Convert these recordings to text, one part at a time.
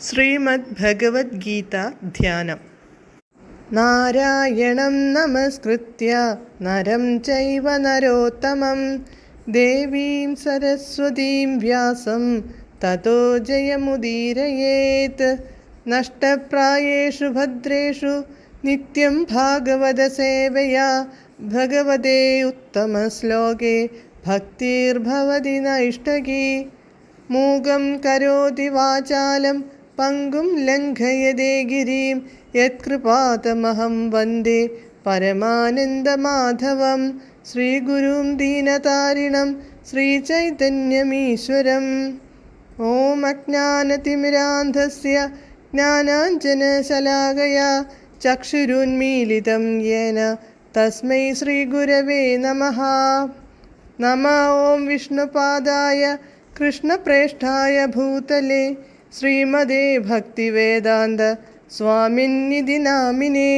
ശ്രീമദ് ഭഗവത്ഗീത ധ്യാനം. നാരായണം നമസ്കൃത്യ നരം ചൈവ നരോത്തമം ദേവീം സരസ്വതീം വ്യാസം തതോ ജയമുദീരയേത്. നഷ്ടപ്രായേഷു ഭദ്രേഷു നിത്യം ഭാഗവത സേവയാ ഭഗവതേ ഉത്തമശ്ലോകേ ഭക്തിർഭവതി നൈഷ്ടകീ. മൂകം കരോതി വാചാലം പങ്കും ലംഘയതേ ഗിരിം യത്കൃപാതമഹം വന്ദേ പരമാനന്ദമാധവം. ശ്രീഗുരും ദീനതാരിണം ശ്രീചൈതന്യമീശ്വരം. ഓം അജ്ഞാനതിമിരാന്ധസ്യ ജ്ഞാനാഞ്ജനശലാകയാ ചക്ഷുരുന്മീലിതം യേന തസ്മൈ ശ്രീഗുരവേ നമഃ. നമഃ ഓം വിഷ്ണുപാദായ കൃഷ്ണപ്രേഷ്ഠായ ഭൂതലേ ശ്രീമദേ ഭക്തിവേദാന്ത സ്വാമിന്നിധി നാമിനേ.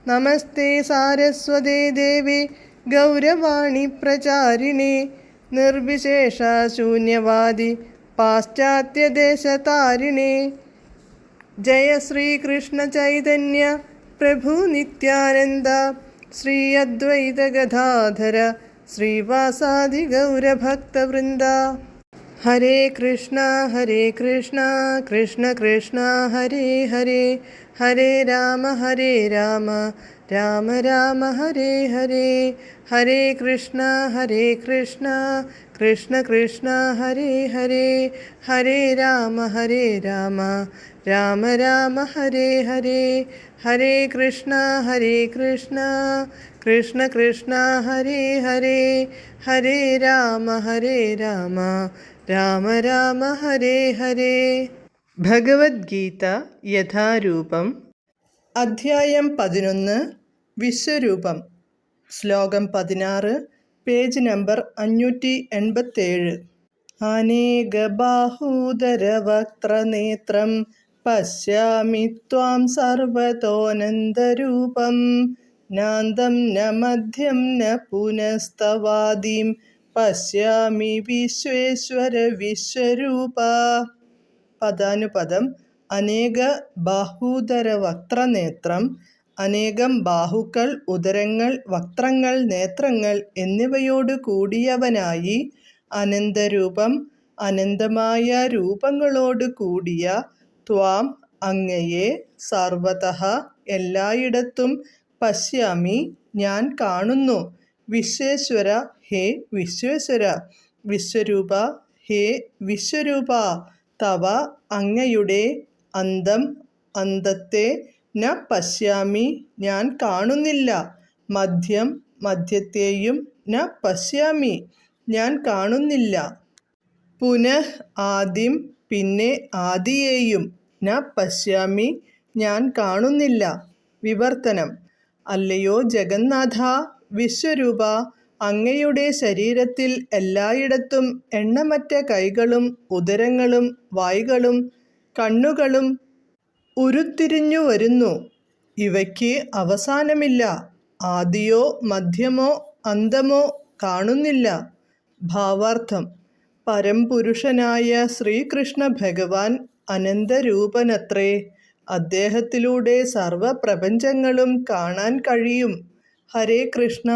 നമസ്തേ സാരസ്വതേ ദേവേ ഗൗരവാണി പ്രചാരിണേ നിർവിശേഷ ശൂന്യവാദി പാശ്ചാത്യദേശതാരിണേ. ജയ ശ്രീകൃഷ്ണ ചൈതന്യ പ്രഭു നിത്യാനന്ദ ശ്രീ അദ്വൈത ഗദാധര ശ്രീവാസാദി ഗൗരഭക്തവൃന്ദ. ഹരേ കൃഷ്ണ കൃഷ്ണ കൃഷ്ണ ഹരേ ഹരേ, ഹരേ രാമ രാമ രാമ ഹരേ ഹരേ. ഹരേ കൃഷ്ണ കൃഷ്ണ കൃഷ്ണ ഹരേ ഹരേ, ഹരേ രാമ രാമ രാമ ഹരേ ഹരേ. ഹരേ കൃഷ്ണ കൃഷ്ണ കൃഷ്ണ ഹരേ ഹരേ, ഹരേ രാമ രാമ രാമ ഹരേ ഹരേ. ഭഗവത്ഗീത യഥാരൂപം. അധ്യായം 11. വിശ്വരൂപം. ശ്ലോകം 16, പേജ് നമ്പർ 587. അനേകബാഹൂദരവക്ത്രനേത്രം പശ്യാമി ത്വാം സർവതോനന്ദരൂപം നാന്തം ന മധ്യം ന പുനസ്തവാദിം പശ്യാമി വിശ്വേശ്വര വിശ്വരൂപ. പദാനുപദം. അനേക ബാഹൂദര വക്ത്രനേത്രം, അനേകം ബാഹുക്കൾ, ഉദരങ്ങൾ, വക്ത്രങ്ങൾ, നേത്രങ്ങൾ എന്നിവയോട് കൂടിയവനായി, അനന്തരൂപം, അനന്തമായ രൂപങ്ങളോട് കൂടിയ, ത്വാം അങ്ങയെ, സർവതഃ എല്ലായിടത്തും, പശ്യാമി ഞാൻ കാണുന്നു, വിശ്വേശ്വര ഹേ വിശ്വേശ്വര, വിശ്വരൂപ ഹേ വിശ്വരൂപ, തവ അങ്ങയുടെ, അന്തം അന്തത്തെ, ന പശ്യാമി ഞാൻ കാണുന്നില്ല, മധ്യം മധ്യത്തെയും, ന പശ്യാമി ഞാൻ കാണുന്നില്ല, പുനഃ ആദിം പിന്നെ ആദിയെയും, ന പശ്യാമി ഞാൻ കാണുന്നില്ല. വിവർത്തനം. അല്ലയോ ജഗന്നാഥ വിശ്വരൂപ, അങ്ങയുടെ ശരീരത്തിൽ എല്ലായിടത്തും എണ്ണമറ്റ കൈകളും ഉദരങ്ങളും വായ്കളും കണ്ണുകളും ഉരുത്തിരിഞ്ഞു വരുന്നു. ഇവയ്ക്ക് അവസാനമില്ല. ആദിയോ മധ്യമോ അന്തമോ കാണുന്നില്ല. ഭാവാർത്ഥം. പരംപുരുഷനായ ശ്രീകൃഷ്ണ ഭഗവാൻ അനന്തരൂപനത്രേ. അദ്ദേഹത്തിലൂടെ സർവപ്രപഞ്ചങ്ങളും കാണാൻ കഴിയും. ഹരേ കൃഷ്ണ.